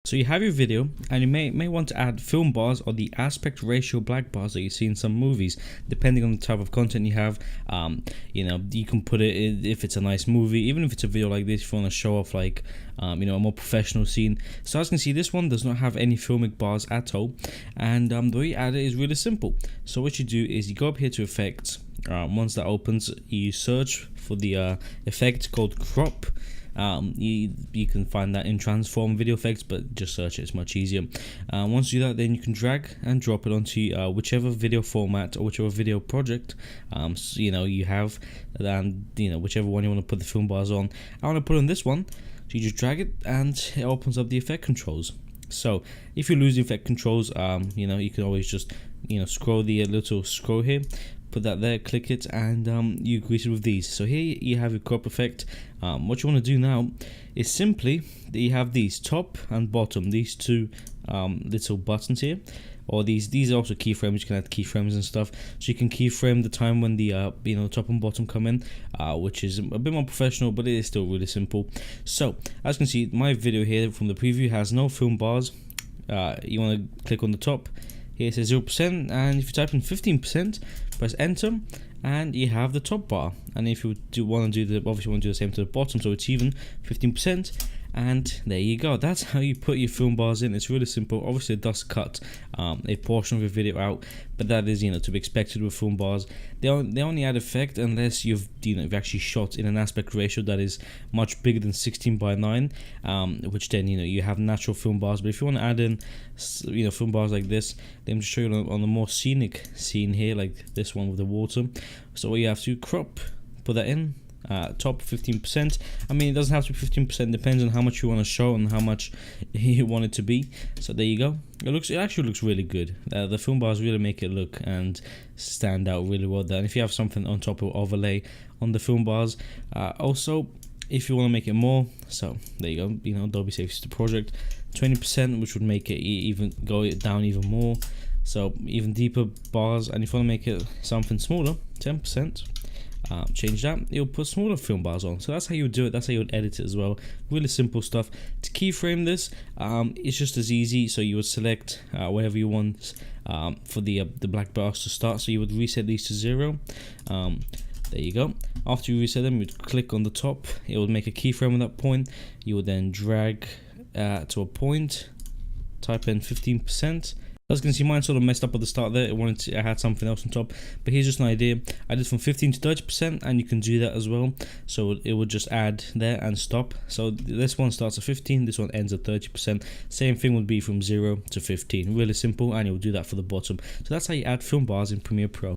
So you have your video, and you may want to add film bars or the aspect ratio black bars that you see in some movies, depending on the type of content you have. You can put it in, if it's a nice movie, even if it's a video like this, if you want to show off like a more professional scene. So as you can see, this one does not have any filmic bars at all, and the way you add it is really simple. So what you do is you go up here to effects. Once that opens, you search for the effect called crop. You can find that in transform video effects, but just search it, it's much easier. Once you do that, then you can drag and drop it onto whichever video format or whichever video project you have, and whichever one you want to put the film bars on. I want to put on this one, so you just drag it and it opens up the effect controls. So if you lose the effect controls, you can always just scroll the little scroll here, put that there, click it, and you grease it with these. So here you have your crop effect. What you want to do now is simply that you have these top and bottom, these two little buttons here, or these are also keyframes. You can add keyframes and stuff, so you can keyframe the time when the top and bottom come in, which is a bit more professional, but it is still really simple. So as you can see, my video here from the preview has no film bars. You want to click on the top. Here it says 0%, and if you type in 15%, press enter, and you have the top bar. And if you want to do the same to the bottom, so it's even 15%. And there you go. That's how you put your film bars in. It's really simple. Obviously it does cut a portion of your video out, but that is to be expected with film bars. They only add effect unless you've actually shot in an aspect ratio that is much bigger than 16:9, which then you have natural film bars. But if you want to add in film bars like this, let me just show you on the more scenic scene here, like this one with the water. So you have to crop, put that in. Top 15%. I mean, it doesn't have to be 15%, depends on how much you want to show and how much you want it to be. So there you go. It actually looks really good. The film bars really make it look and stand out really well there. And if you have something on top of overlay on the film bars, also if you want to make it more, so there you go. Adobe saves the project 20%, which would make it even go down even more. So even deeper bars, and if you want to make it something smaller, 10%. Change that, you'll put smaller film bars on. So that's how you would do it, that's how you would edit it as well. Really simple stuff. To keyframe this, it's just as easy. So you would select whatever you want for the black bars to start. So you would reset these to 0. There you go. After you reset them, you'd click on the top, it would make a keyframe at that point. You would then drag to a point, type in 15%. As you can see, mine sort of messed up at the start there. I had something else on top, but here's just an idea. I did from 15 to 30%, and you can do that as well. So it would just add there and stop. So this one starts at 15, this one ends at 30%. Same thing would be from 0 to 15. Really simple, and you'll do that for the bottom. So that's how you add film bars in Premiere Pro.